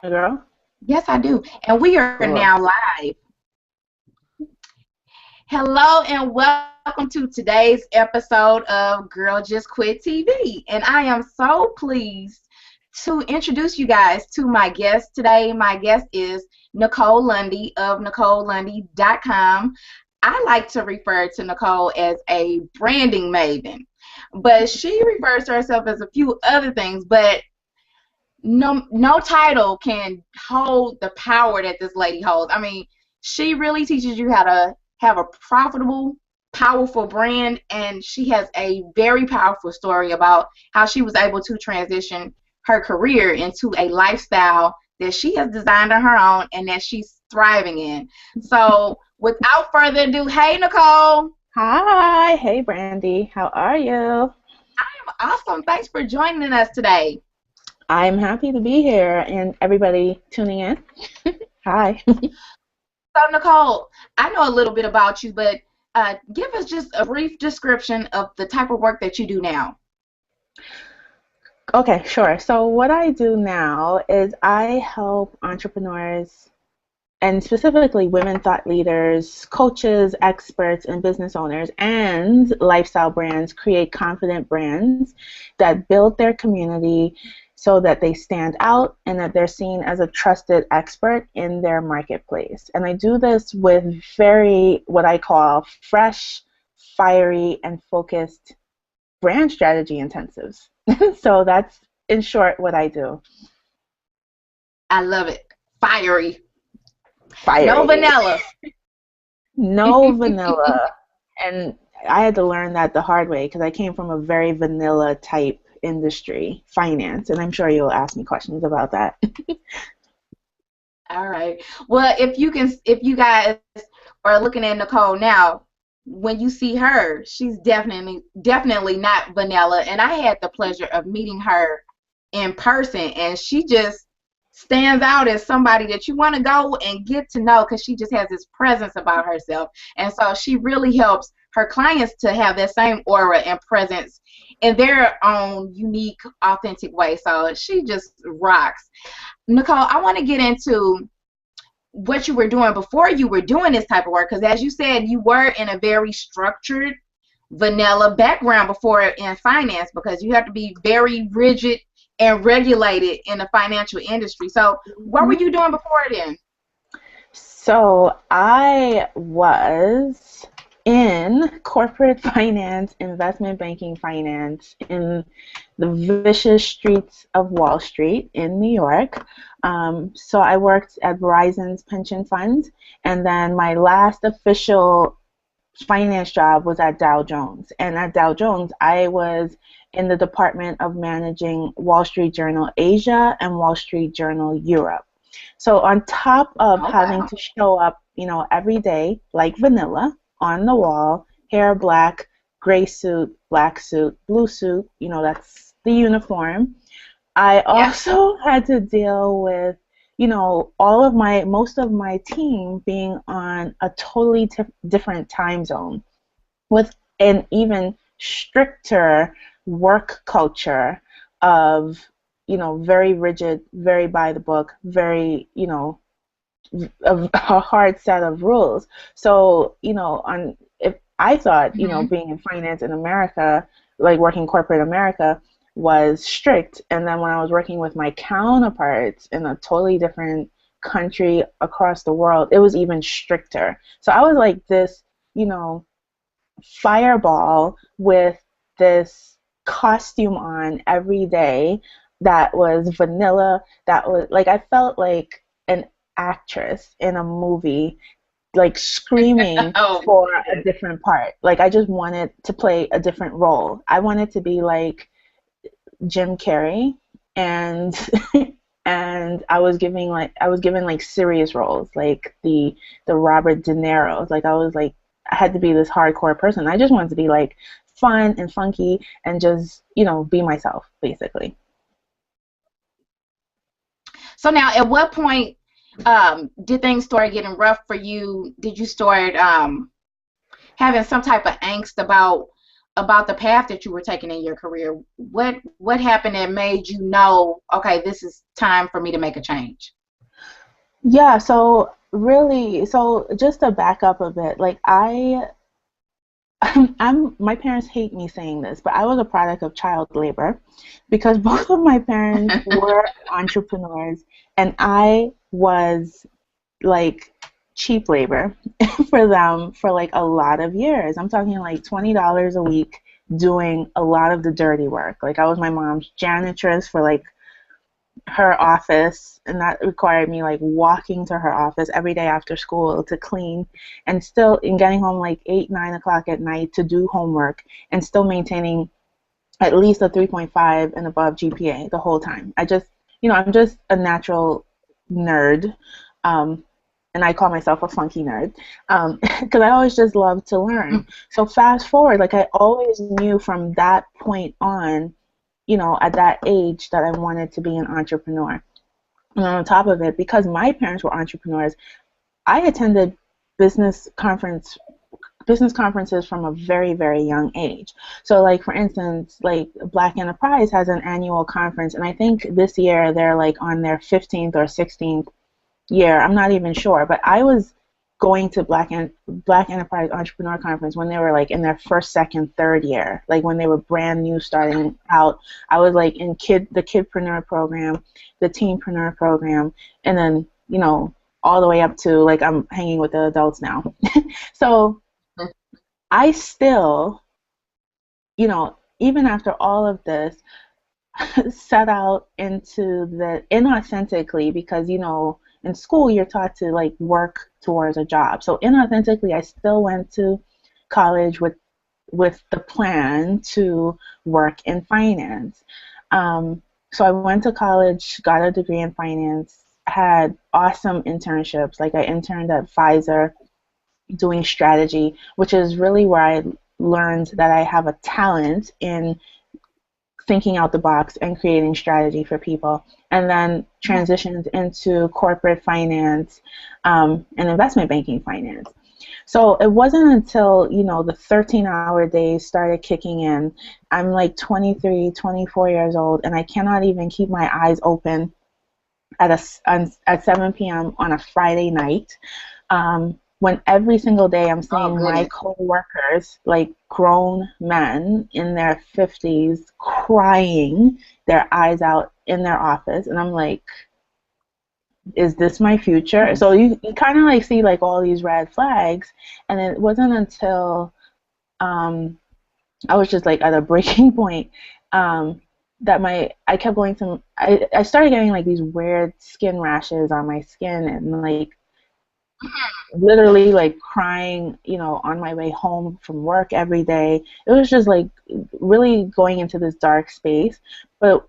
Girl. Yes, I do. And we are Cool. now live. Hello and welcome to today's episode of Girl Just Quit TV. And I am so pleased to introduce you guys to my guest today. My guest is Nicole Lundy of NicoleLundy.com. I like to refer to Nicole as a branding maven, but she refers to herself as a few other things, but no title can hold the power that this lady holds. I mean, she really teaches you how to have a profitable, powerful brand, and she has a very powerful story about how she was able to transition her career into a lifestyle that she has designed on her own and that she's thriving in. So, without further ado, hey Nicole. Hi. Hey, Brandy. How are you? Awesome. Thanks for joining us today. I'm happy to be here and everybody tuning in. Hi. So, Nicole, I know a little bit about you, but give us just a brief description of the type of work that you do now. Okay, sure. So, what I do now is I help entrepreneurs and specifically women thought leaders, coaches, experts, and business owners and lifestyle brands create confident brands that build their community so that they stand out and that they're seen as a trusted expert in their marketplace. And I do this with very, what I call fresh, fiery, and focused brand strategy intensives. So that's in short what I do. I love it. Fiery. No Fiery. vanilla. No vanilla. And I had to learn that the hard way because I came from a very vanilla type industry, finance, and I'm sure you'll ask me questions about that. All right. Well, if you guys are looking at Nicole now, when you see her, she's definitely not vanilla. And I had the pleasure of meeting her in person, and she just stands out as somebody that you want to go and get to know because she just has this presence about herself. And so she really helps her clients to have that same aura and presence in their own unique, authentic way. So she just rocks. Nicole, I want to get into what you were doing before you were doing this type of work, because as you said, you were in a very structured vanilla background before in finance, because you have to be very rigid and regulated in the financial industry. So what were Mhm. you doing before then? So I was in corporate finance, investment banking finance in the vicious streets of Wall Street in New York. So I worked at Verizon's pension fund, and then my last official finance job was at Dow Jones. And at Dow Jones, I was in the department of managing Wall Street Journal Asia and Wall Street Journal Europe. So on top of Oh, having wow. to show up, every day like vanilla on the wall, hair black, gray suit, black suit, blue suit, that's the uniform. I Yeah. also had to deal with, most of my team being on a totally different time zone with an even stricter work culture of, very rigid, very by the book, very, a hard set of rules. So, on if I thought, Hmm. being in finance in America, like working corporate America, was strict, and then when I was working with my counterparts in a totally different country across the world, it was even stricter. So I was like this, you know, fireball with this costume on every day that was vanilla, that was like I felt like an actress in a movie, like screaming Oh, for a yes. different part. Like I just wanted to play a different role. I wanted to be like Jim Carrey, and and I was given like serious roles, like the Robert De Niro's. Like I had to be this hardcore person. I just wanted to be like fun and funky and just be myself basically. So now, at what point did things start getting rough for you? Did you start having some type of angst about about the path that you were taking in your career. What happened that made you know, okay, this is time for me to make a change? Yeah, so really, so just to back up a bit, like my parents hate me saying this, but I was a product of child labor because both of my parents were entrepreneurs and I was like cheap labor for them for like a lot of years. I'm talking like $20 a week doing a lot of the dirty work. Like I was my mom's janitress for like her office, and that required me like walking to her office every day after school to clean, and still in getting home like 8, 9 o'clock at night to do homework, and still maintaining at least a 3.5 and above GPA the whole time. I'm just a natural nerd. Um, and I call myself a funky nerd because I always just love to learn. So fast forward, like I always knew from that point on, at that age that I wanted to be an entrepreneur. And on top of it, because my parents were entrepreneurs, I attended business conference business conferences from a very, very young age. So like for instance, like Black Enterprise has an annual conference, and I think this year they're like on their 15th or 16th year. I'm not even sure, but I was going to Black Enterprise Entrepreneur Conference when they were like in their first, second, third year, like when they were brand new starting out. I was like in the Kidpreneur program, the Teenpreneur program, and then all the way up to like I'm hanging with the adults now. So I still, even after all of this, set out into the inauthentically because in school you're taught to like work towards a job. So inauthentically I still went to college with the plan to work in finance. So I went to college, got a degree in finance, had awesome internships. Like I interned at Pfizer doing strategy, which is really where I learned that I have a talent in thinking out the box and creating strategy for people, and then transitioned into corporate finance and investment banking finance. So it wasn't until, the 13-hour days started kicking in. I'm like 23, 24 years old, and I cannot even keep my eyes open at 7 p.m. on a Friday night. When every single day I'm Oh seeing my goodness. coworkers, like grown men in their 50s, crying their eyes out in their office, and I'm like, is this my future? So you kind of like see like all these red flags, and it wasn't until I was just like at a breaking point that I kept going to I started getting like these weird skin rashes on my skin, and like literally like crying, on my way home from work every day. It was just like really going into this dark space, but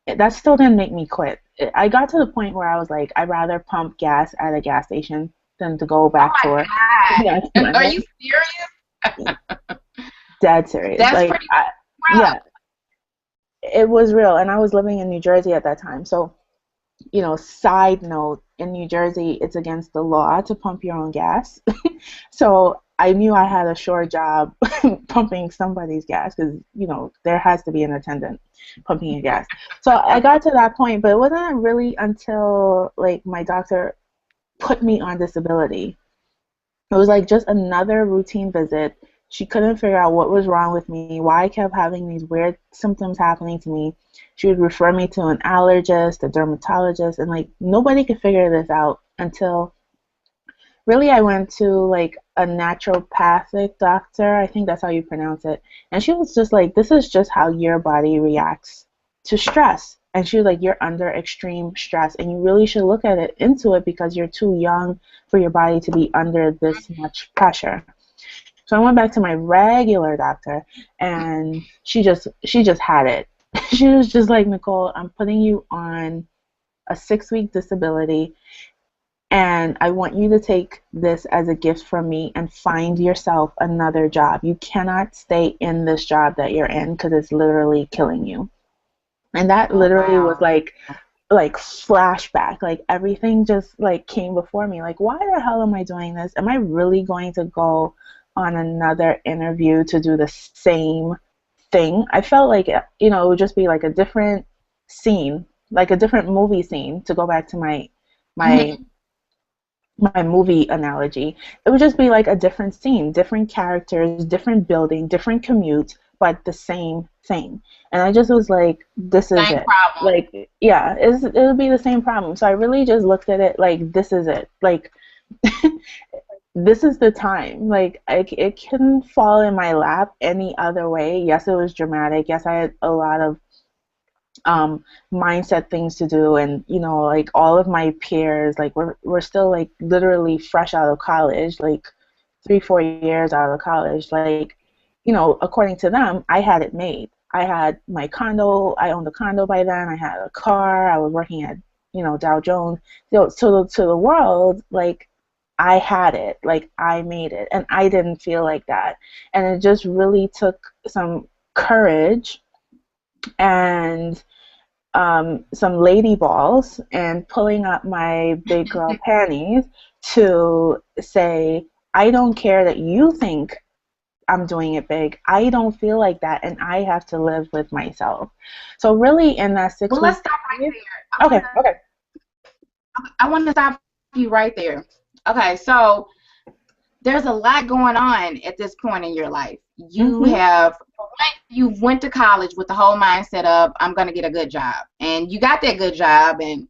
that still didn't make me quit. I got to the point where I was like, I'd rather pump gas at a gas station than to go Oh back to work. my Yeah, God. Are you serious? dead serious. That's Like, pretty rough. yeah, it was real, and I was living in New Jersey at that time. So, side note, in New Jersey, it's against the law to pump your own gas. So I knew I had a sure job pumping somebody's gas because, there has to be an attendant pumping your gas. So I got to that point, but it wasn't really until like my doctor put me on disability. It was like just another routine visit. She couldn't figure out what was wrong with me, why I kept having these weird symptoms happening to me. She would refer me to an allergist, a dermatologist, and like nobody could figure this out until really I went to like a naturopathic doctor. I think that's how you pronounce it. And she was just like, this is just how your body reacts to stress. And she was like, you're under extreme stress, and you really should look at it into it because you're too young for your body to be under this much pressure. So I went back to my regular doctor, and she just had it. She was just like, Nicole, I'm putting you on a 6-week disability, and I want you to take this as a gift from me and find yourself another job. You cannot stay in this job that you're in because it's literally killing you. And that Oh literally was wow. like flashback. Like everything just like came before me. Like, why the hell am I doing this? Am I really going to go on another interview to do the same thing, I felt like, it would just be like a different scene, like a different movie scene, to go back to my Mhm. my movie analogy. It would just be like a different scene, different characters, different building, different commute, but the same thing. And I just was like, this is Same it. problem. Like, yeah, it would be the same problem. So I really just looked at it like, this is it. Like, this is the time. Like, it couldn't fall in my lap any other way. Yes, it was dramatic. Yes, I had a lot of mindset things to do, and like all of my peers, like we're still like literally fresh out of college, like 3 4 years out of college, like according to them I had it made. I had my condo, I owned a condo by then, I had a car, I was working at Dow Jones. To the world, like I had it, like I made it, and I didn't feel like that. And it just really took some courage and some lady balls and pulling up my big girl panties to say, I don't care that you think I'm doing it big. I don't feel like that, and I have to live with myself. So really, in that six Well, let's week stop right period, there. okay, okay. I want to stop you right there. Okay, so there's a lot going on at this point in your life. Mhm. You went to college with the whole mindset of I'm going to get a good job, and you got that good job, and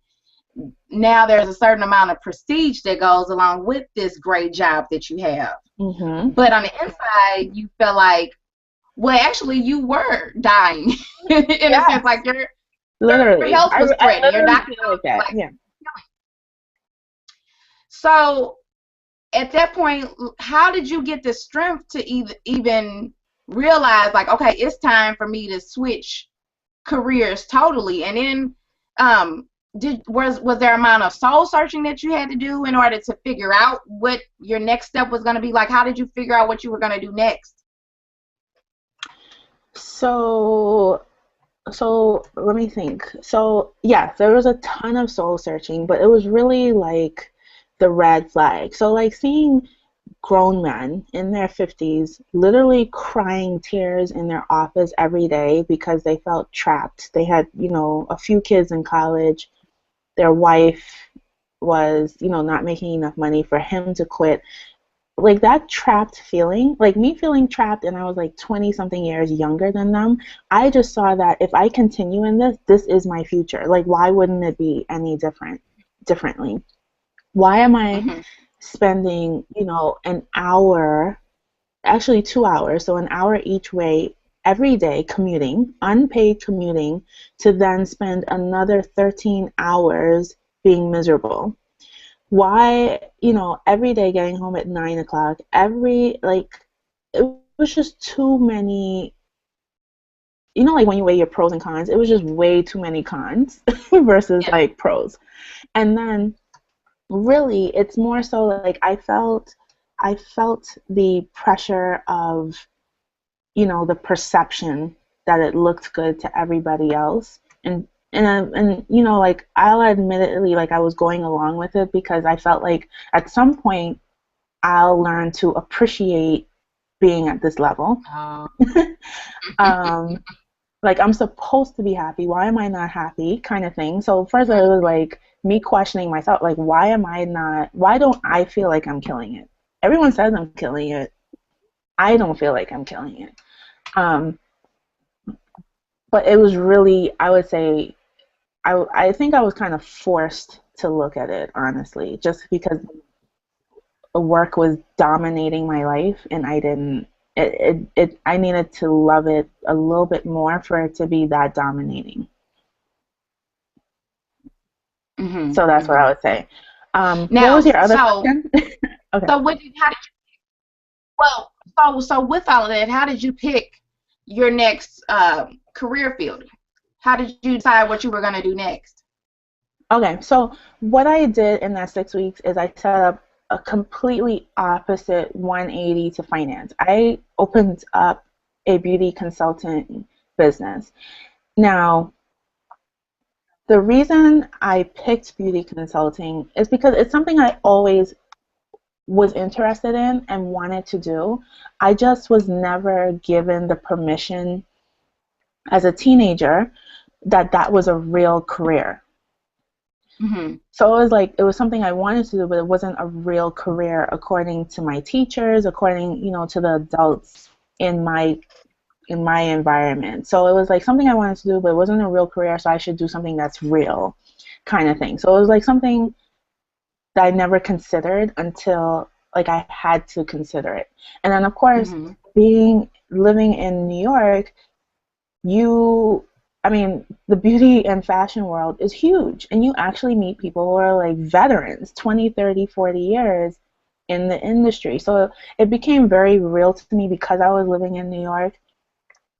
now there's a certain amount of prestige that goes along with this great job that you have. Mhm. But on the inside, you feel like, well, actually, you were dying in a sense, Yes. like your Literally, health was I threatened. Your literally doctor feel like told you, that. like, Yeah. so at that point, how did you get the strength to even realize, like, okay, it's time for me to switch careers totally? And then, was there amount of soul searching that you had to do in order to figure out what your next step was going to be? Like, how did you figure out what you were going to do next? So let me think. So yeah, there was a ton of soul searching, but it was really like the red flag. So like seeing grown men in their 50s literally crying tears in their office every day because they felt trapped. They had, a few kids in college. Their wife was, not making enough money for him to quit. Like that trapped feeling, like me feeling trapped, and I was like 20 something years younger than them. I just saw that if I continue in this is my future. Like, why wouldn't it be any differently? Why am I Hmm. spending, an hour, actually 2 hours, so an hour each way every day commuting, unpaid commuting, to then spend another 13 hours being miserable? Why, every day getting home at 9 o'clock, it was just too many, like when you weigh your pros and cons, it was just way too many cons versus Yeah. like pros. And then really, it's more so like I felt the pressure of, the perception that it looked good to everybody else. And like I'll admittedly, like I was going along with it because I felt like at some point I'll learn to appreciate being at this level. Oh. um, like I'm supposed to be happy. Why am I not happy? Kind of thing. So first it was like me questioning myself, like why am I not? Why don't I feel like I'm killing it? Everyone says I'm killing it. I don't feel like I'm killing it. Um, but it was really, I would say, I think I was kind of forced to look at it honestly, just because work was dominating my life, and I didn't. I needed to love it a little bit more for it to be that dominating. Hmm. So that's what I Hmm. would say. What Now, was your other so question? Okay. so how did well, so with all of that, how did you pick your next career field? How did you decide what you were going to do next? Okay. So what I did in that 6 weeks is I set up a completely opposite 180 to finance. I opened up a beauty consultant business. Now, the reason I picked beauty consulting is because it's something I always was interested in and wanted to do. I just was never given the permission as a teenager that that was a real career. Mm-hmm. So it was like it was something I wanted to do, but it wasn't a real career according to my teachers, according, to the adults in my environment. So it was like something I wanted to do, but it wasn't a real career, so I should do something that's real kind of thing. So it was like something that I never considered until like I had to consider it. And then of course, Mm-hmm. being living in New York, you I mean, the beauty and fashion world is huge, and you actually meet people who are like veterans, 20, 30, 40 years in the industry. So it became very real to me because I was living in New York.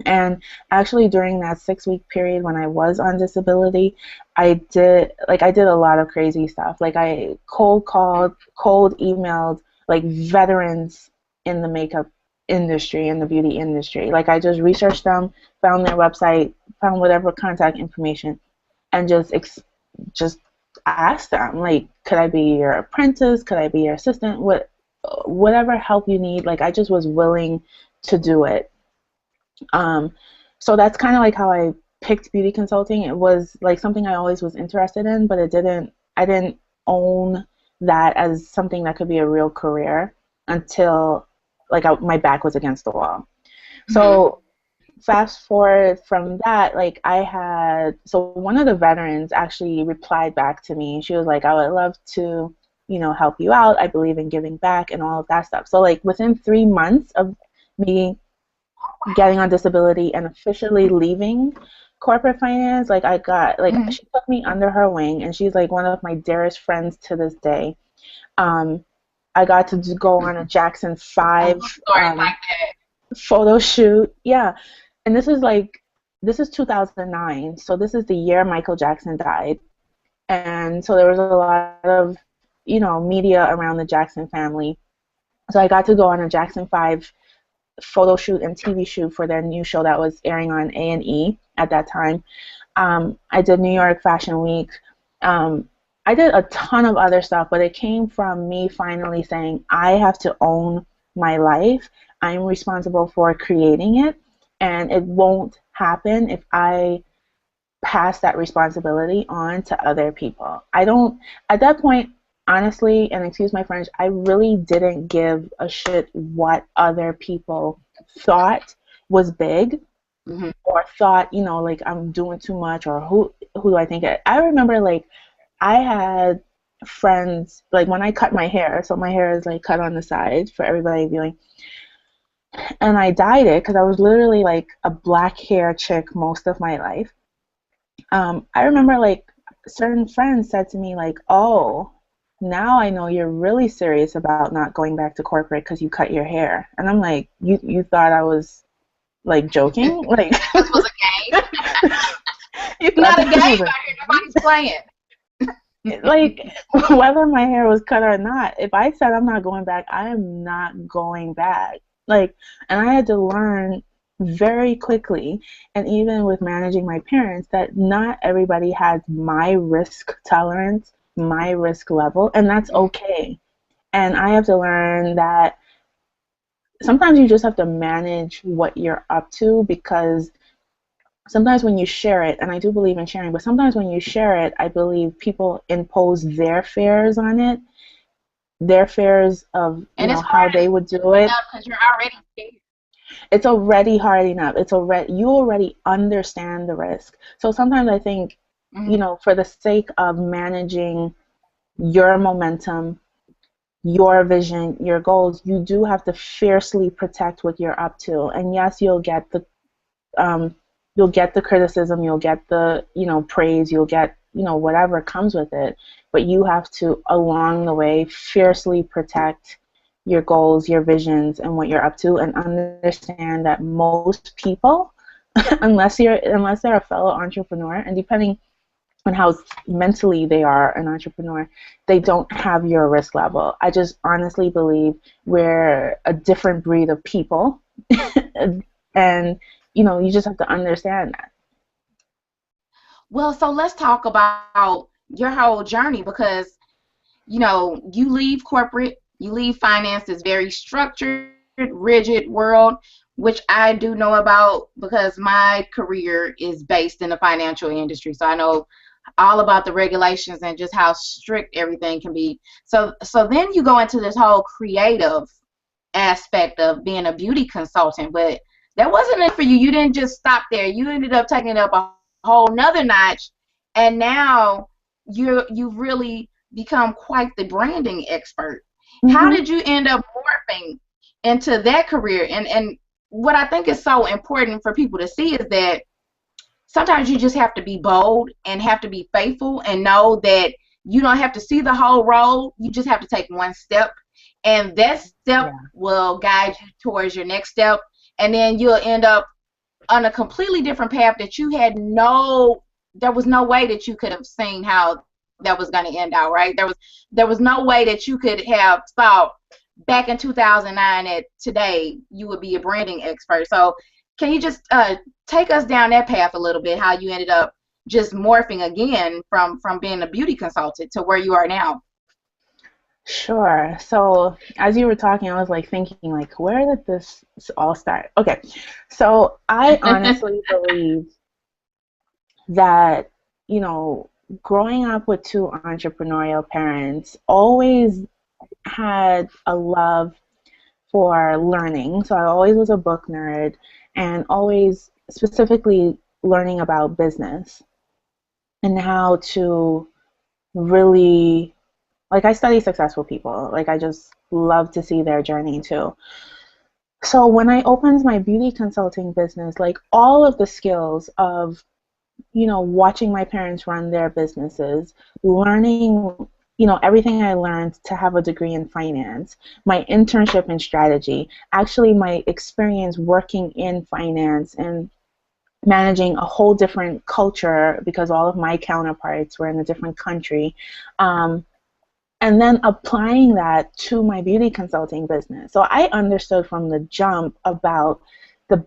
And actually during that 6 week period when I was on disability, I did a lot of crazy stuff. Like I cold called, cold emailed like veterans in the makeup industry, in the beauty industry. Like I just researched them, found their website, found whatever contact information, and just asked them like, could I be your apprentice? Could I be your assistant? Whatever help you need. Like I just was willing to do it. Um, so that's kind of like how I picked beauty consulting. It was like something I always was interested in, but I didn't own that as something that could be a real career until like my back was against the wall. Mm-hmm. So fast forward from that, like so one of the veterans actually replied back to me. She was like, I would love to, help you out. I believe in giving back and all of that stuff. So like within 3 months of me getting on disability and officially leaving corporate finance, like Mm-hmm. she took me under her wing, and she's like one of my dearest friends to this day. Um, I got to go on a Jackson I love 5 stories like that. photo shoot. Yeah. And this is 2009. So this is the year Michael Jackson died. And so there was a lot of, media around the Jackson family. So I got to go on a Jackson 5 photo shoot and TV shoot for their new show that was airing on A&E at that time. I did New York Fashion Week. Um, I did a ton of other stuff, but it came from me finally saying, I have to own my life. I'm responsible for creating it, and it won't happen if I pass that responsibility on to other people. I don't, at that point, honestly, and excuse my French, I really didn't give a shit what other people thought was big, Mm-hmm. or thought, like I'm doing too much, or who do I think I remember like I had friends like when I cut my hair, so my hair is like cut on the side for everybody viewing, and I dyed it because I was literally like a black hair chick most of my life. I remember like certain friends said to me like, "Oh, now I know you're really serious about not going back to corporate because you cut your hair." And I'm like, "You thought I was like joking? Like This was a game. you thought Not a this game was out here. Nobody's playing. like whether my hair was cut or not, if I said I'm not going back, I am not going back." Like, and I had to learn very quickly, and even with managing my parents, that not everybody has my risk tolerance, my risk level, and that's okay. And I have to learn that sometimes you just have to manage what you're up to, because sometimes when you share it, and I do believe in sharing, but sometimes when you share it, I believe people impose their fears on it, their fears of, And it's how hard they would do it. enough because you're already scared. It's already hard enough. You already understand the risk. So sometimes I think, Mm-hmm. for the sake of managing your momentum, your vision, your goals, you do have to fiercely protect what you're up to. And yes, um, you'll get the criticism, you'll get the, praise, you'll get, whatever comes with it. But you have to, along the way, fiercely protect your goals, your visions, and what you're up to, and understand that most people, unless they're a fellow entrepreneur, and depending on how mentally they are an entrepreneur, they don't have your risk level. I just honestly believe we're a different breed of people, and you just have to understand that. Well, so let's talk about your whole journey because you leave corporate You leave finance, this very structured, rigid world, which I do know about because my career is based in the financial industry. So I know all about the regulations and just how strict everything can be. So then you go into this whole creative aspect of being a beauty consultant, but that wasn't it for you. You didn't just stop there. You ended up taking it up a whole nother notch, and now you've really become quite the branding expert. How Mm-hmm. did you end up morphing into that career? And what I think is so important for people to see is that sometimes you just have to be bold and have to be faithful and know that you don't have to see the whole road. You just have to take one step, and that step Yeah. will guide you towards your next step, and then you'll end up on a completely different path that you had there was no way that you could have seen how that was going to end out, right? There was no way that you could have thought back in 2009 that today you would be a branding expert. So can you just take us down that path a little bit, how you ended up just morphing again from being a beauty consultant to where you are now? Sure. So as you were talking, I was like thinking, like, where did this all start? Okay. So I honestly believe that, you know, growing up with two entrepreneurial parents always had a love for learning. So I always was a book nerd and always specifically learning about business and how to really, like, I study successful people. Like, I just love to see their journey too. So when I opened my beauty consulting business, like all of the skills of, watching my parents run their businesses, learning, everything I learned to have a degree in finance, my internship in strategy, actually my experience working in finance and managing a whole different culture because all of my counterparts were in a different country. Um, and then applying that to my beauty consulting business. So I understood from the jump about the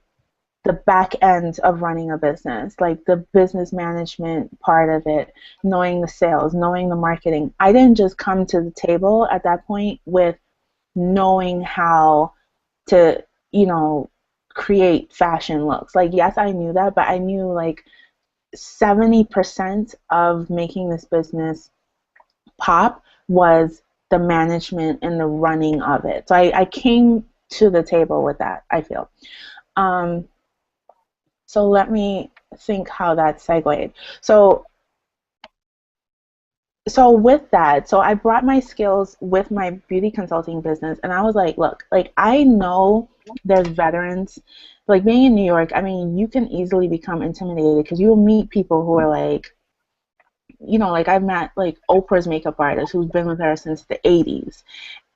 the back end of running a business, like the business management part of it, knowing the sales, knowing the marketing. I didn't just come to the table at that point with knowing how to, create fashion looks. Like, yes, I knew that, but I knew like 70% of making this business pop was the management and the running of it. So I came to the table with that, I feel. Um, so let me think how that segued. So with that, so I brought my skills with my beauty consulting business, and I was like, look, like I know there's veterans, like being in New York, I mean, you can easily become intimidated because you'll meet people who are like, like I've met like Oprah's makeup artist who's been with her since the 80s.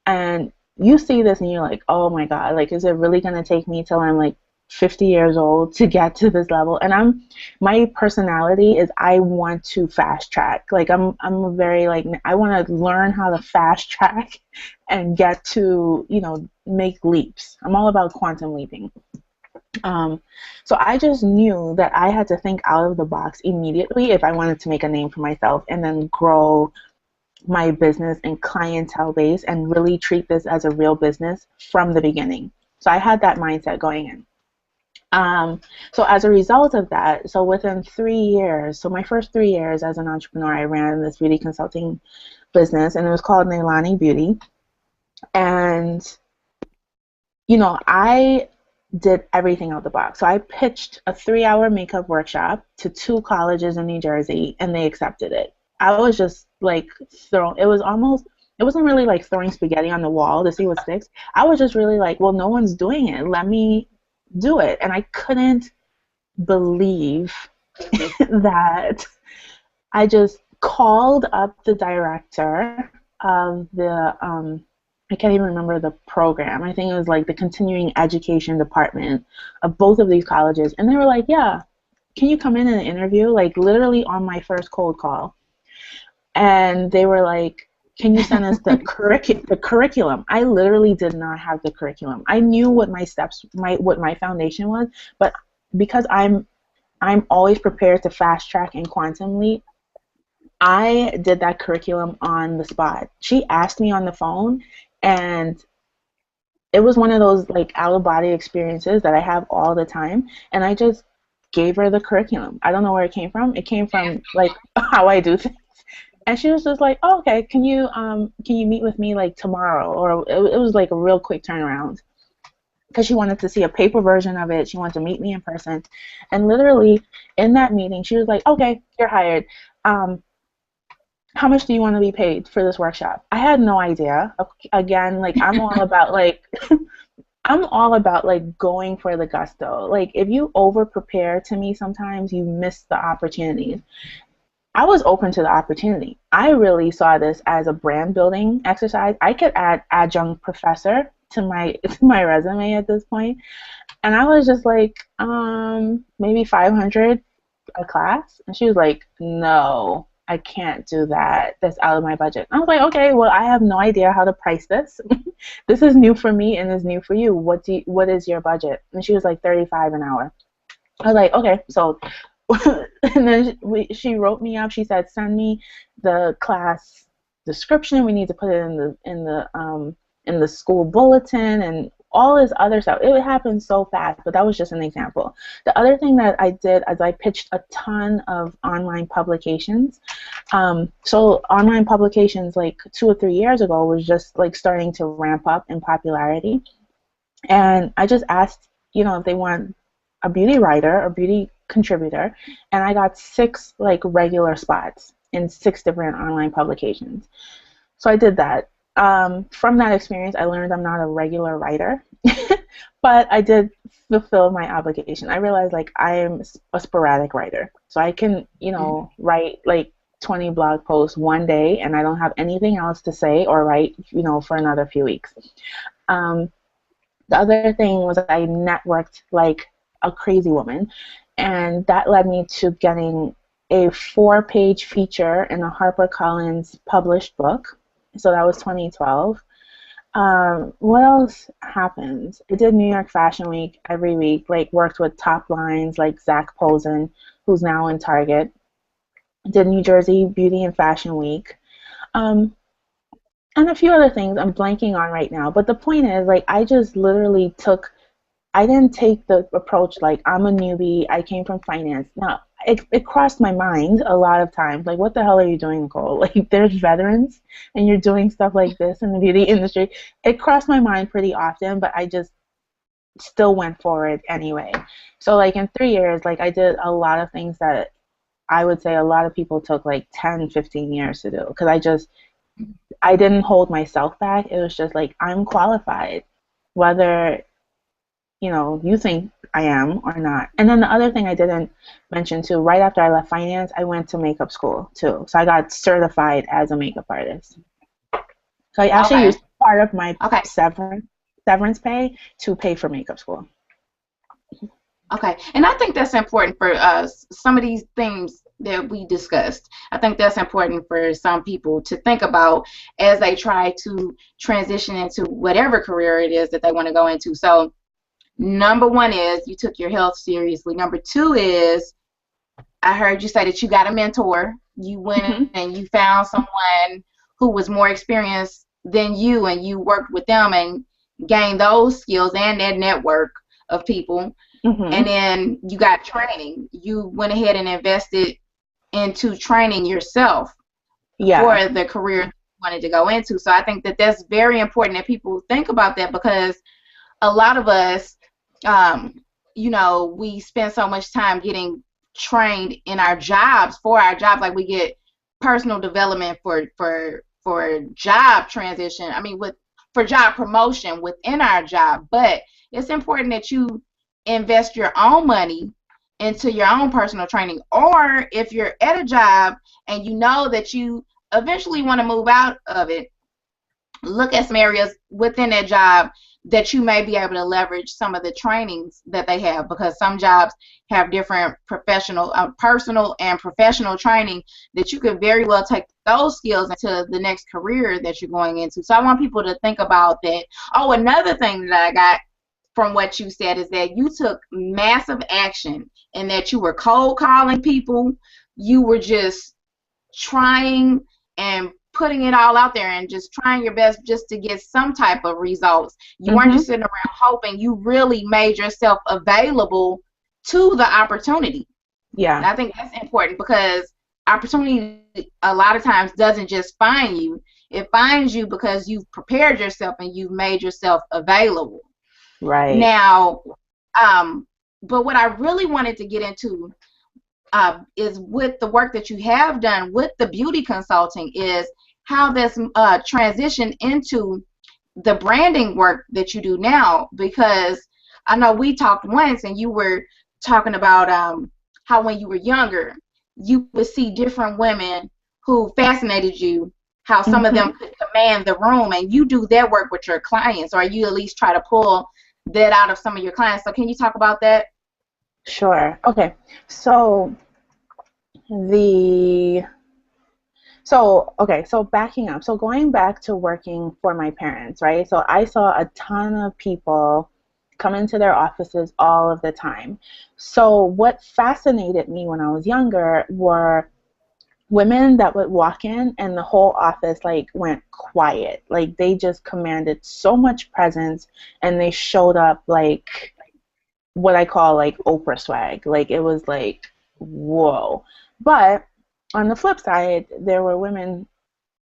And you see this and you're like, oh my God, like, is it really going to take me till I'm like 50 years old to get to this level? And my personality is I want to fast track. Like, I'm a very, like, I want to learn how to fast track and get to, make leaps. I'm all about quantum leaping. So I just knew that I had to think out of the box immediately if I wanted to make a name for myself and then grow my business and clientele base and really treat this as a real business from the beginning. So I had that mindset going in. So as a result of that, so within 3 years, so my first 3 years as an entrepreneur, I ran this beauty consulting business and it was called Nailani Beauty. And, I did everything out the box. So I pitched a 3-hour makeup workshop to 2 colleges in New Jersey and they accepted it. I was just like it wasn't really like throwing spaghetti on the wall to see what sticks. I was just really like, well, no one's doing it. Let me do it. And I couldn't believe that I just called up the director of I can't even remember the program. I think it was like the continuing education department of both of these colleges. And they were like, yeah, can you come in and interview? Like literally on my first cold call. And they were like, can you send us the curriculum? I literally did not have the curriculum. I knew what my steps, what my foundation was, but because I'm always prepared to fast track and quantum leap, I did that curriculum on the spot. She asked me on the phone, And it was one of those like out of body experiences that I have all the time. And I just gave her the curriculum. I don't know where it came from. It came from like how I do things. And she was just like, "Oh, okay, can you meet with me like tomorrow?" Or it was like a real quick turnaround because she wanted to see a paper version of it. She wanted to meet me in person. And literally in that meeting, she was like, "Okay, you're hired. Um, how much do you want to be paid for this workshop?" I had no idea. Again, like I'm all about like going for the gusto. Like if you over prepare to me sometimes you miss the opportunities. I was open to the opportunity. I really saw this as a brand building exercise. I could add adjunct professor to my to my resume at this point. And I was just like, maybe 500 a class. And she was like, "No, I can't do that. That's out of my budget." I was like, "Okay, well, I have no idea how to price this. This is new for me and is new for you. What is your budget?" And she was like 35 an hour. I was like, "Okay." So and then she wrote me up. She said, "Send me the class description. We need to put it in the school bulletin and all this other stuff." It happened so fast, but that was just an example. The other thing that I did is I pitched a ton of online publications. So online publications like 2 or 3 years ago was just like starting to ramp up in popularity. And I just asked, if they want a beauty writer or beauty contributor, and I got 6 like regular spots in 6 different online publications. So I did that. From that experience, I learned I'm not a regular writer, but I did fulfill my obligation. I realized like I am a sporadic writer, so I can, write like 20 blog posts one day, and I don't have anything else to say or write, for another few weeks. Um, the other thing was I networked like a crazy woman, and that led me to getting a 4-page feature in a HarperCollins published book. So that was 2012. What else happened? I did New York Fashion Week every week, like worked with top lines like Zach Posen, who's now in Target. Did New Jersey Beauty and Fashion Week. Um, and a few other things I'm blanking on right now. But the point is, like, I didn't take the approach like I'm a newbie, I came from finance. No, it crossed my mind a lot of times. Like, what the hell are you doing, Nicole? Like, there's veterans and you're doing stuff like this in the beauty industry. It crossed my mind pretty often, but I just still went forward anyway. So, like, in 3 years, like, I did a lot of things that I would say a lot of people took like 10, 15 years to do because I didn't hold myself back. It was just like, I'm qualified, whether you think I am or not. And then the other thing I didn't mention too, right after I left finance, I went to makeup school too. So I got certified as a makeup artist. So I actually Okay. used part of my Okay. severance pay to pay for makeup school. Okay. And I think that's important for us. Some of these things that we discussed, I think that's important for some people to think about as they try to transition into whatever career it is that they want to go into. So number one is you took your health seriously. Number two is I heard you say that you got a mentor. You went and you found someone who was more experienced than you, and you worked with them and gained those skills and that network of people. And then you got training. You went ahead and invested into training yourself for the career you wanted to go into. So I think that that's very important that people think about that, because a lot of us, we spend so much time getting trained in our jobs, for our jobs. Like, we get personal development for job transition. I mean, for job promotion within our job. But it's important that you invest your own money into your own personal training. Or if you're at a job and you know that you eventually want to move out of it, look at some areas within that job that you may be able to leverage some of the trainings that they have, because some jobs have different personal and professional training that you could very well take those skills into the next career that you're going into. So I want people to think about that. Oh, another thing that I got from what you said is that you took massive action, and that you were cold calling people. You were just trying and putting it all out there and just trying your best just to get some type of results. You weren't Mm-hmm. just sitting around hoping. You really made yourself available to the opportunity. And Yeah. I think that's important because opportunity a lot of times doesn't just find you. It finds you because you've prepared yourself and you've made yourself available. Right. Now, but what I really wanted to get into is with the work that you have done with the beauty consulting is how this transitioned into the branding work that you do now, because I know we talked once and you were talking about how when you were younger you would see different women who fascinated you, how some of them Mm-hmm. could command the room, and you do that work with your clients, or you at least try to pull that out of some of your clients. So can you talk about that? Sure. Okay. So the so backing up. So going back to working for my parents, right? So I saw a ton of people come into their offices all of the time. So what fascinated me when I was younger were women that would walk in and the whole office like went quiet. Like they just commanded so much presence and they showed up like what I call like Oprah swag. Like it was like, whoa. But on the flip side, there were women,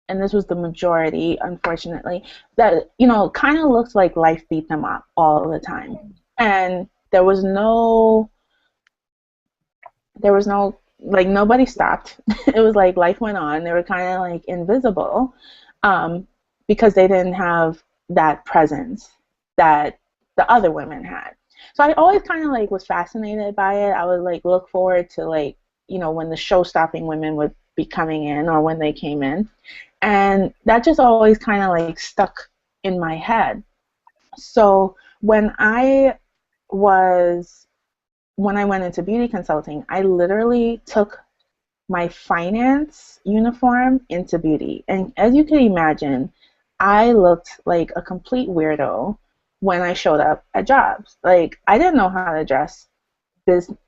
and this was the majority, unfortunately, that, kind of looked like life beat them up all the time. And there was no, like, nobody stopped. It was like life went on. They were kind of like invisible, um, because they didn't have that presence that the other women had. So I always kind of like was fascinated by it. I would like look forward to like, when the show stopping women would be coming in or when they came in. And that just always kind of like stuck in my head. So was when I went into beauty consulting, I literally took my finance uniform into beauty. And as you can imagine, I looked like a complete weirdo when I showed up at jobs. Like I didn't know how to dress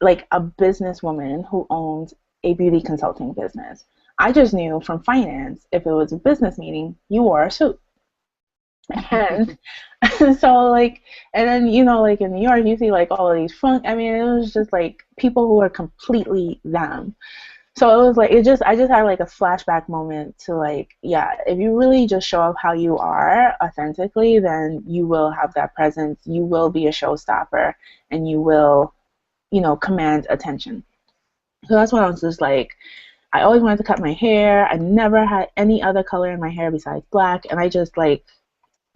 like a businesswoman who owned a beauty consulting business. I just knew from finance, if it was a business meeting, you wore a suit. And so like, and then like in New York you see like all of these funk, I mean it was just like people who are completely them. So it was like I just had like a flashback moment to like, yeah, if you really just show up how you are authentically, then you will have that presence, you will be a showstopper, and you will, command attention. So that's when I was just like, I always wanted to cut my hair. I never had any other color in my hair besides black, and I just like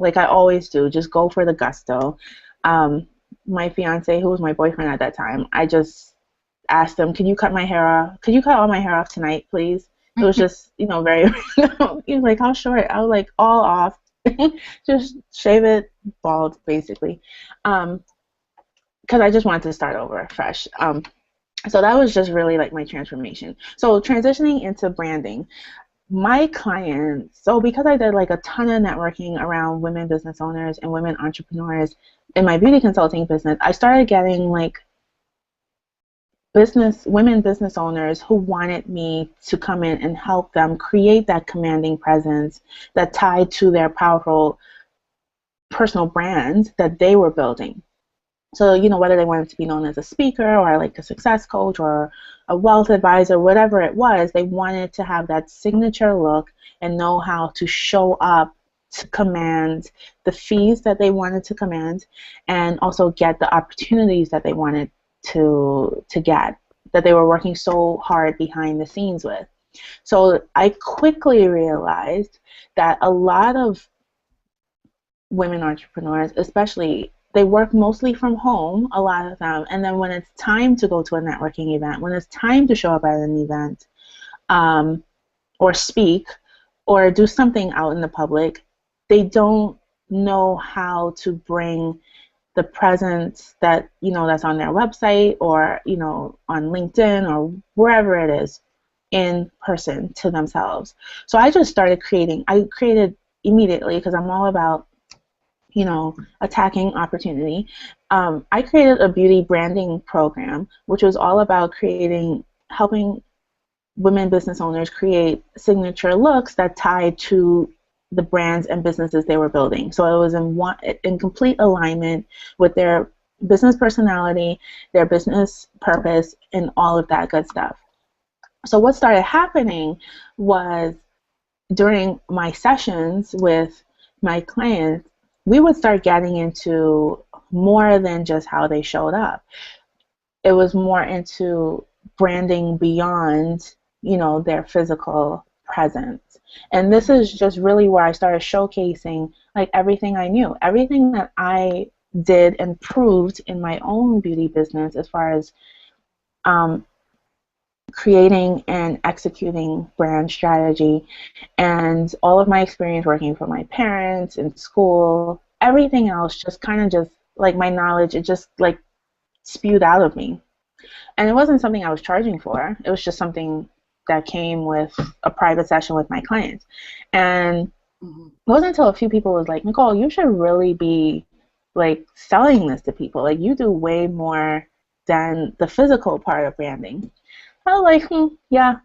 I always do, just go for the gusto. Um, my fiance, who was my boyfriend at that time, I just asked him, "Could you cut my hair off? Could you cut all my hair off tonight, please?" It was just, very. He was like, "How short?" I was like, "All off, just shave it bald, basically," because I just wanted to start over fresh. So that was just really like my transformation. So transitioning into branding, my clients, so because I did like a ton of networking around women business owners and women entrepreneurs in my beauty consulting business, I started getting like women business owners who wanted me to come in and help them create that commanding presence that tied to their powerful personal brand that they were building. So, whether they wanted to be known as a speaker or like a success coach or a wealth advisor, whatever it was, they wanted to have that signature look and know how to show up to command the fees that they wanted to command and also get the opportunities that they wanted to get, that they were working so hard behind the scenes with. So I quickly realized that a lot of women entrepreneurs, especially, they work mostly from home, a lot of them. And then when it's time to go to a networking event, when it's time to show up at an event, um, or speak or do something out in the public, they don't know how to bring the presence that, that's on their website or, on LinkedIn or wherever it is in person to themselves. So I created immediately because I'm all about attacking opportunity. I created a beauty branding program, which was all about helping women business owners create signature looks that tie to the brands and businesses they were building. So it was in complete alignment with their business personality, their business purpose, and all of that good stuff. So what started happening was during my sessions with my clients, we would start getting into more than just how they showed up. It was more into branding beyond, their physical presence. And this is just really where I started showcasing like everything I knew, everything that I did and proved in my own beauty business as far as um, creating and executing brand strategy, and all of my experience working for my parents in school, everything else just kind of just like my knowledge, it just like spewed out of me. And it wasn't something I was charging for. It was just something that came with a private session with my clients. And it wasn't until a few people was like, Nicole, you should really be like selling this to people. Like you do way more than the physical part of branding. I was like, yeah,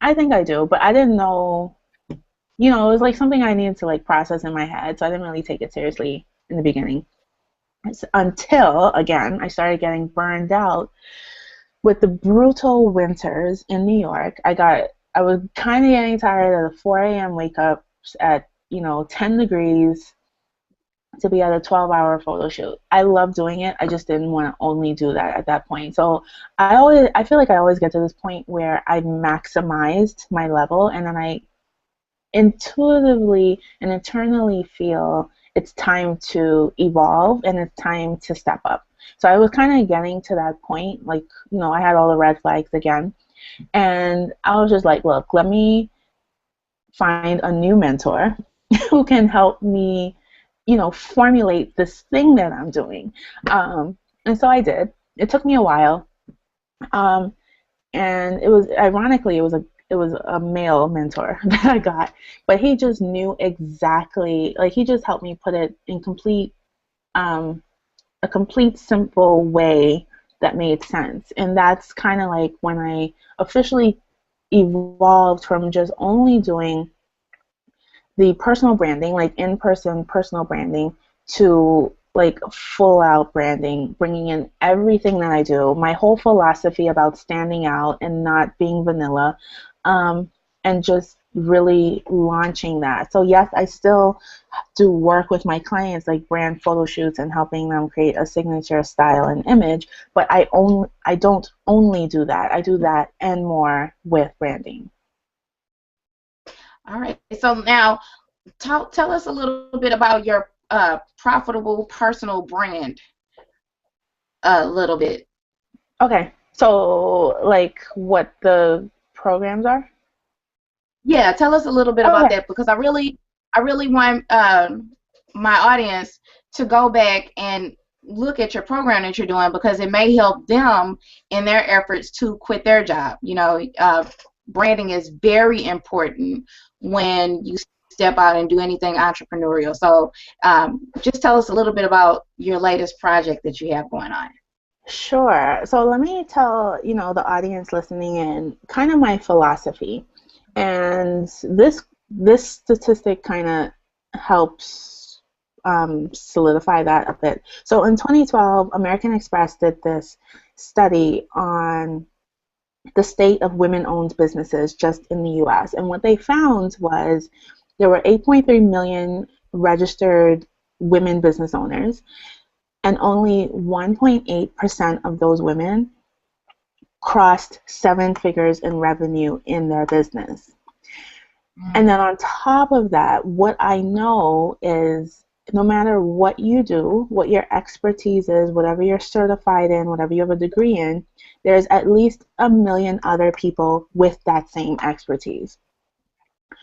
I think I do. But I didn't know, it was like something I needed to like process in my head. So I didn't really take it seriously in the beginning. Until, again, I started getting burned out with the brutal winters in New York. I was kind of getting tired of the 4 a.m. wake ups at 10 degrees to be at a 12-hour photo shoot. I love doing it. I just didn't want to only do that at that point. So I feel like I always get to this point where I maximized my level, and then I intuitively and internally feel it's time to evolve and it's time to step up. So I was kind of getting to that point, like, I had all the red flags again. And I was just like, look, let me find a new mentor who can help me, formulate this thing that I'm doing. And so I did. It took me a while. Um, and it was, ironically, it was a male mentor that I got, but he just knew exactly, like he just helped me put it in a complete simple way that made sense. And that's kind of like when I officially evolved from just only doing the personal branding, like in-person personal branding, to like full out branding, bringing in everything that I do, my whole philosophy about standing out and not being vanilla, and just really launching that. So yes, I still do work with my clients, like brand photo shoots and helping them create a signature style and image, but I don't only do that. I do that and more with branding. All right. So now, tell us a little bit about your profitable personal brand. A little bit. Okay, so like what the programs are? Yeah, tell us a little bit about Okay. that because I really want my audience to go back and look at your program that you're doing because it may help them in their efforts to quit their job. Branding is very important when you step out and do anything entrepreneurial. So just tell us a little bit about your latest project that you have going on. Sure. So let me tell, the audience listening in kind of my philosophy. And this statistic kind of helps solidify that a bit. So in 2012, American Express did this study on the state of women-owned businesses just in the U.S. And what they found was there were 8.3 million registered women business owners, and only 1.8% of those women crossed 7 figures in revenue in their business. And then on top of that, what I know is no matter what you do, what your expertise is, whatever you're certified in, whatever you have a degree in, there's at least 1 million other people with that same expertise.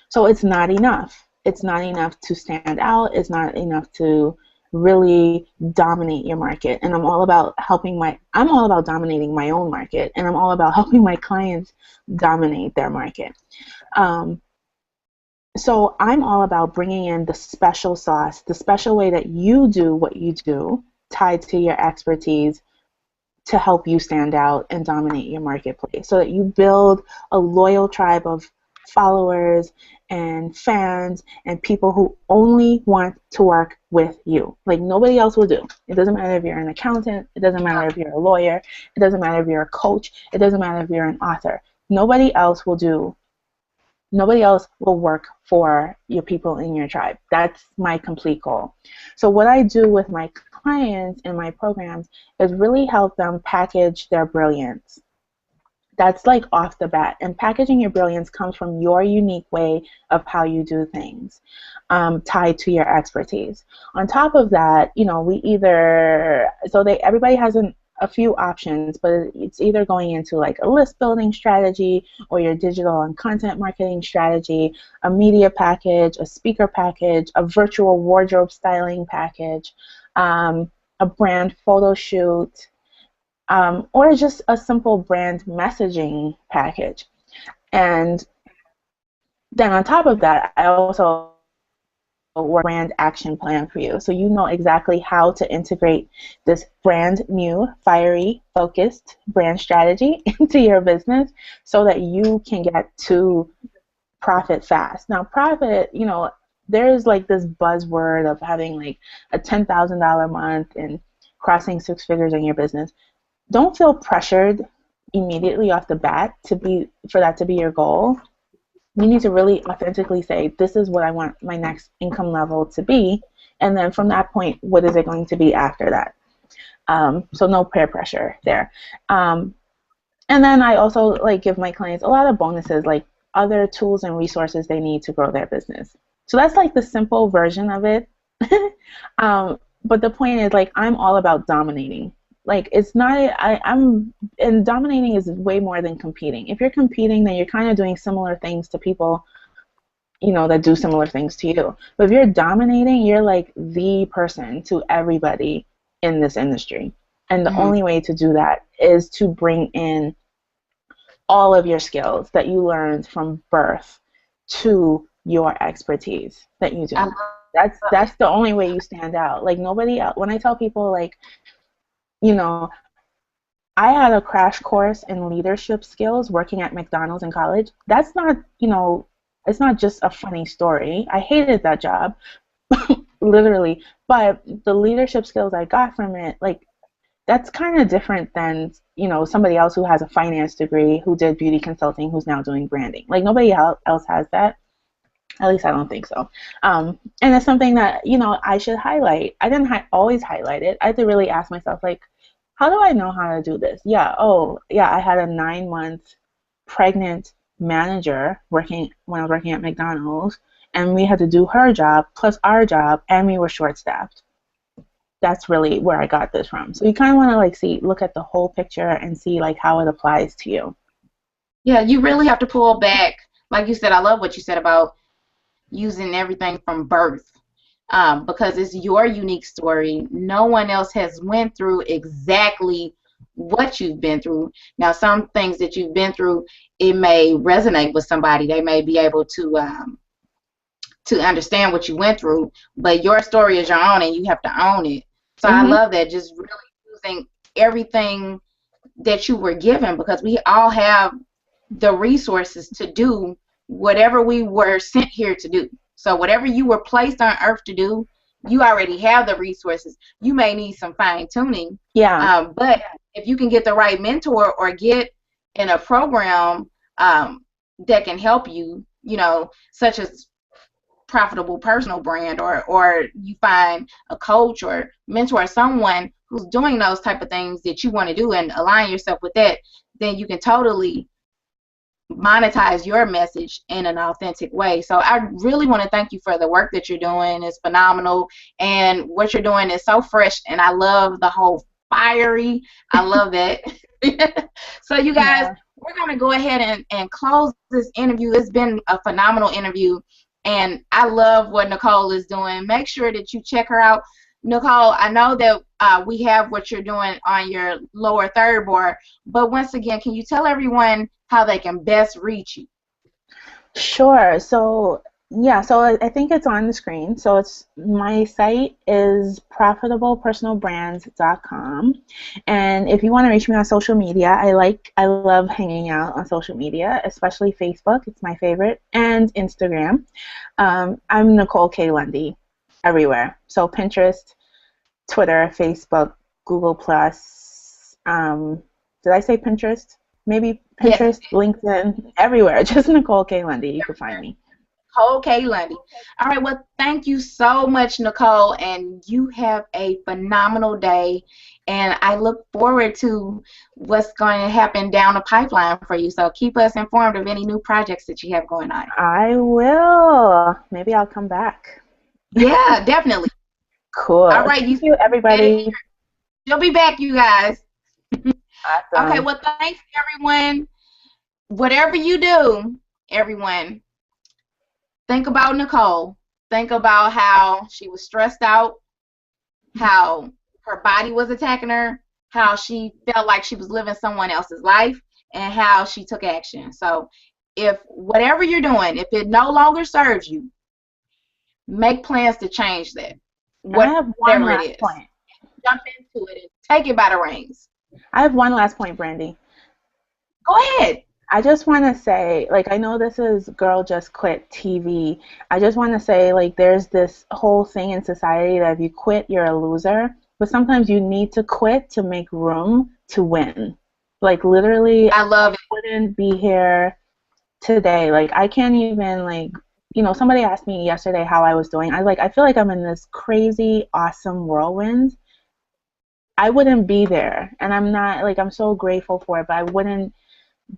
So it's not enough. It's not enough to stand out. It's not enough to really dominate your market. And I'm all about dominating my own market, and I'm all about helping my clients dominate their market. So I'm all about bringing in the special sauce, the special way that you do what you do, tied to your expertise, to help you stand out and dominate your marketplace, so that you build a loyal tribe of followers and fans and people who only want to work with you. Like nobody else will do. It doesn't matter if you're an accountant, it doesn't matter if you're a lawyer, it doesn't matter if you're a coach, it doesn't matter if you're an author. Nobody else will do. Nobody else will work for your people in your tribe. That's my complete goal. So what I do with my clients in my programs is really help them package their brilliance. That's like off the bat. And packaging your brilliance comes from your unique way of how you do things, tied to your expertise. On top of that, you know, everybody has a few options, but it's either going into like a list building strategy or your digital and content marketing strategy, a media package, a speaker package, a virtual wardrobe styling package, a brand photo shoot, or just a simple brand messaging package. And then on top of that, I also work brand action plan for you. So you know exactly how to integrate this brand new, fiery, focused brand strategy into your business so that you can get to profit fast. Now, profit, you know, there's like this buzzword of having like a $10,000 month and crossing six figures in your business. Don't feel pressured immediately off the bat for that to be your goal. You need to really authentically say, this is what I want my next income level to be, and then from that point, what is it going to be after that? So no peer pressure there. And then I also like give my clients a lot of bonuses, like other tools and resources they need to grow their business. So that's like the simple version of it. But the point is, like, I'm all about dominating. Like, it's not, and dominating is way more than competing. If you're competing, then you're kind of doing similar things to people, you know, that do similar things to you. But if you're dominating, you're like the person to everybody in this industry. And the only way to do that is to bring in all of your skills that you learned from birth to your expertise that you do. That's the only way you stand out. Like, nobody else. When I tell people, like, you know, I had a crash course in leadership skills working at McDonald's in college. That's not, you know, it's not just a funny story. I hated that job, literally. But the leadership skills I got from it, like, that's kind of different than, you know, somebody else who has a finance degree, who did beauty consulting, who's now doing branding. Like, nobody else has that. At least I don't think so. And it's something that, you know, I should highlight. I didn't always highlight it. I had to really ask myself, like, how do I know how to do this? I had a 9-month pregnant manager when I was working at McDonald's, and we had to do her job plus our job, and we were short-staffed. That's really where I got this from. So you kind of want to like look at the whole picture and see like how it applies to you. Yeah, you really have to pull back. Like you said, I love what you said about using everything from birth. Because it's your unique story. No one else has went through exactly what you've been through. Now, some things that you've been through, it may resonate with somebody. They may be able to understand what you went through, but your story is your own, and you have to own it. So I love that, just really using everything that you were given, because we all have the resources to do whatever we were sent here to do. So whatever you were placed on earth to do, you already have the resources. You may need some fine tuning. Yeah. But if you can get the right mentor or get in a program that can help you, you know, such as Profitable Personal Brand, or you find a coach or mentor, someone who's doing those type of things that you want to do and align yourself with that, then you can totally monetize your message in an authentic way. So I really want to thank you for the work that you're doing. It's phenomenal, and what you're doing is so fresh, and I love the whole fiery. I love that. So you guys, we're going to go ahead and close this interview. It's been a phenomenal interview, and I love what Nicole is doing. Make sure that you check her out. Nicole, I know that we have what you're doing on your lower third bar, but once again, can you tell everyone how they can best reach you? Sure. So Yeah, so I think it's on the screen. So it's my site is profitablepersonalbrands.com. And if you want to reach me on social media, I love hanging out on social media, especially Facebook. It's my favorite, and Instagram. I'm Nicole K. Lundy everywhere. So Pinterest, Twitter, Facebook, Google Plus. Did I say Pinterest? Maybe Yes, Pinterest, LinkedIn, everywhere. Just Nicole K. Lundy. You can find me. Nicole K. Lundy. All right, well, thank you so much, Nicole, and you have a phenomenal day. And I look forward to what's going to happen down the pipeline for you. So keep us informed of any new projects that you have going on. I will. Maybe I'll come back. Yeah, definitely. All Cool. right, you Thank you, said it. everybody. You'll be back, you guys. Okay, Awesome. well, thanks, everyone. Whatever you do, everyone, think about Nicole. Think about how she was stressed out, how her body was attacking her, how she felt like she was living someone else's life, and how she took action. So, if whatever you're doing, if it no longer serves you, make plans to change that, I have one whatever it last is. point. Jump into it and take it by the reins. I have one last point, Brandy. Go ahead. I just want to say, like, I know this is Girl Just Quit TV. I just want to say, like, there's this whole thing in society that if you quit, you're a loser. But sometimes you need to quit to make room to win. Like, literally, I I love it. wouldn't be here today. Like, I can't even, like, somebody asked me yesterday how I was doing. I was like, I feel like I'm in this crazy, awesome whirlwind. I wouldn't be there. And I'm not, like, I'm so grateful for it, but I wouldn't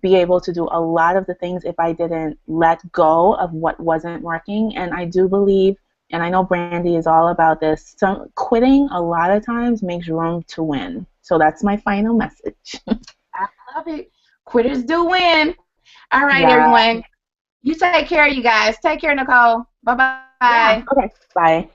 be able to do a lot of the things if I didn't let go of what wasn't working. And I do believe, and I know Brandy is all about this, some quitting a lot of times makes room to win. So that's my final message. I love it. Quitters do win. All right, Yeah. everyone. You take care, you guys. Take care, Nicole. Bye Yeah. bye. Okay. Bye.